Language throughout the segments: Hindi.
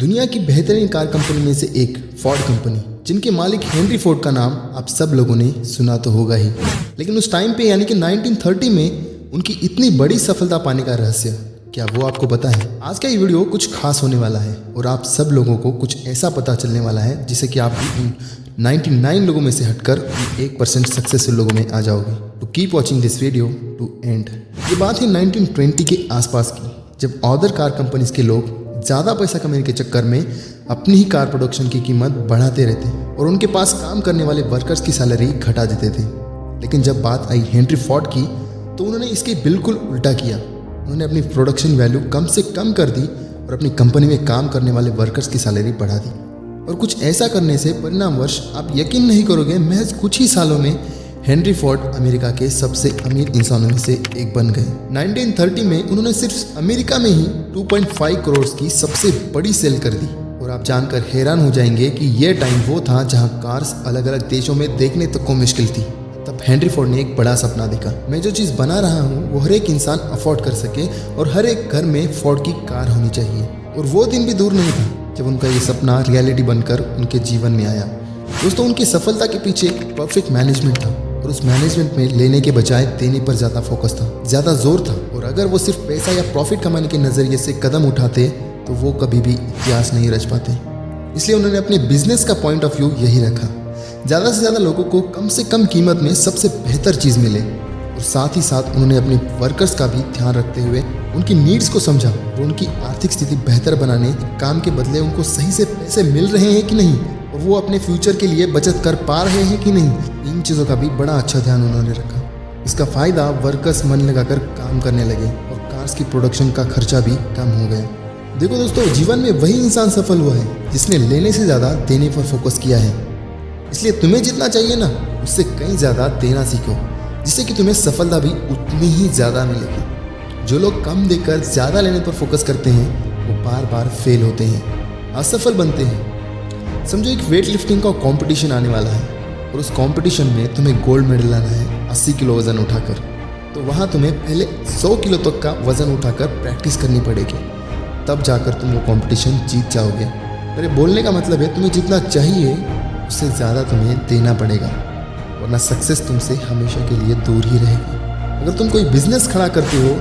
दुनिया की बेहतरीन कार कंपनी में से एक फोर्ड कंपनी, जिनके मालिक हेनरी फोर्ड का नाम आप सब लोगों ने सुना तो होगा ही। लेकिन उस टाइम पे यानी कि 1930 में उनकी इतनी बड़ी सफलता पाने का रहस्य क्या वो आपको पता है? आज का ये वीडियो कुछ खास होने वाला है और आप सब लोगों को कुछ ऐसा पता चलने वाला है जिससे कि आप उन 99 लोगों में से हटकर 1% सक्सेसफुल लोगों में आ जाओगे। तो keep watching this video to end. ये बात है 1920 के आसपास की, जब अदर कार कंपनीज के लोग ज़्यादा पैसा कमाने के चक्कर में अपनी ही कार प्रोडक्शन की कीमत बढ़ाते रहते और उनके पास काम करने वाले वर्कर्स की सैलरी घटा देते थे। लेकिन जब बात आई हेनरी फोर्ड की तो उन्होंने इसके बिल्कुल उल्टा किया। उन्होंने अपनी प्रोडक्शन वैल्यू कम से कम कर दी और अपनी कंपनी में काम करने वाले वर्कर्स की सैलरी बढ़ा दी। और कुछ ऐसा करने से परिणामवश आप यकीन नहीं करोगे, महज कुछ ही सालों में हेनरी फोर्ड अमेरिका के सबसे अमीर इंसानों में से एक बन गए। 1930 में उन्होंने सिर्फ अमेरिका में ही 2.5 करोड़ की सबसे बड़ी सेल कर दी। और आप जानकर हैरान हो जाएंगे कि यह टाइम वो था जहां कार्स अलग अलग देशों में देखने तक को मुश्किल थी। तब हेनरी फोर्ड ने एक बड़ा सपना देखा, मैं जो चीज़ बना रहा हूँ वो हर एक इंसान अफोर्ड कर सके और हर एक घर में फोर्ड की कार होनी चाहिए। और वो दिन भी दूर नहीं था जब उनका ये सपना रियलिटी बनकर उनके जीवन में आया। दोस्तों, उनकी सफलता के पीछे एक परफेक्ट मैनेजमेंट था और उस मैनेजमेंट में लेने के बजाय देने पर ज़्यादा फोकस था, ज़्यादा जोर था। और अगर वो सिर्फ पैसा या प्रॉफिट कमाने के नज़रिए से कदम उठाते तो वो कभी भी इतिहास नहीं रच पाते। इसलिए उन्होंने अपने बिजनेस का पॉइंट ऑफ व्यू यही रखा, ज़्यादा से ज़्यादा लोगों को कम से कम कीमत में सबसे बेहतर चीज़ मिले। और साथ ही साथ उन्होंने अपने वर्कर्स का भी ध्यान रखते हुए उनकी नीड्स को समझा और उनकी आर्थिक स्थिति बेहतर बनाने, काम के बदले उनको सही से पैसे मिल रहे हैं कि नहीं और वो अपने फ्यूचर के लिए बचत कर पा रहे हैं कि नहीं, इन चीज़ों का भी बड़ा अच्छा ध्यान उन्होंने रखा। इसका फ़ायदा वर्कर्स मन लगाकर काम करने लगे और कार्स की प्रोडक्शन का खर्चा भी कम हो गया। देखो दोस्तों, जीवन में वही इंसान सफल हुआ है जिसने लेने से ज़्यादा देने पर फोकस किया है। इसलिए तुम्हें जितना चाहिए ना, उससे कहीं ज़्यादा देना सीखो, जिससे कि तुम्हें सफलता भी उतनी ही ज़्यादा मिलेगी। जो लोग कम देकर ज़्यादा लेने पर फोकस करते हैं वो बार बार फेल होते हैं, असफल बनते हैं। समझो एक वेट लिफ्टिंग का कंपटीशन आने वाला है और उस कंपटीशन में तुम्हें गोल्ड मेडल लाना है 80 किलो वज़न उठाकर। तो वहाँ तुम्हें पहले 100 किलो तक का वज़न उठाकर प्रैक्टिस करनी पड़ेगी, तब जाकर तुम वो कंपटीशन जीत जाओगे। मेरे बोलने का मतलब है, तुम्हें जितना चाहिए उससे ज़्यादा तुम्हें देना पड़ेगा, वरना सक्सेस तुमसे हमेशा के लिए दूर ही रहेगी। अगर तुम कोई बिजनेस खड़ा करते हो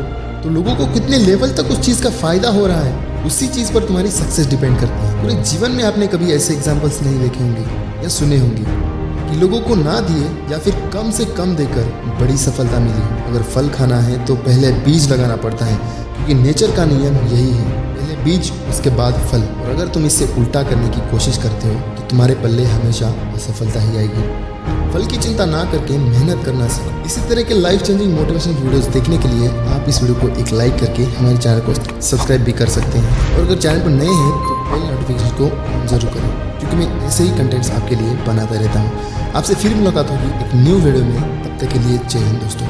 तो लोगों को कितने लेवल तक उस चीज़ का फ़ायदा हो रहा है, उसी चीज़ पर तुम्हारी सक्सेस डिपेंड करती है। पूरे जीवन में आपने कभी ऐसे एग्जाम्पल्स नहीं देखे होंगे या सुने होंगे कि लोगों को ना दिए या फिर कम से कम देकर बड़ी सफलता मिली। अगर फल खाना है तो पहले बीज लगाना पड़ता है, क्योंकि नेचर का नियम यही है, पहले बीज उसके बाद फल। और अगर तुम इससे उल्टा करने की कोशिश करते हो तो तुम्हारे पल्ले हमेशा असफलता ही आएगी। फल की चिंता ना करके मेहनत करना सीखो। इसी तरह के लाइफ चेंजिंग मोटिवेशनल वीडियोस देखने के लिए आप इस वीडियो को एक लाइक करके हमारे चैनल को सब्सक्राइब भी कर सकते हैं। और अगर चैनल पर नए हैं तो बेल नोटिफिकेशन को ऑन जरूर करें, क्योंकि मैं ऐसे ही कंटेंट्स आपके लिए बनाता रहता हूँ। आपसे फिर मुलाकात होगी एक न्यू वीडियो में, तब तक के लिए जय हिंद दोस्तों।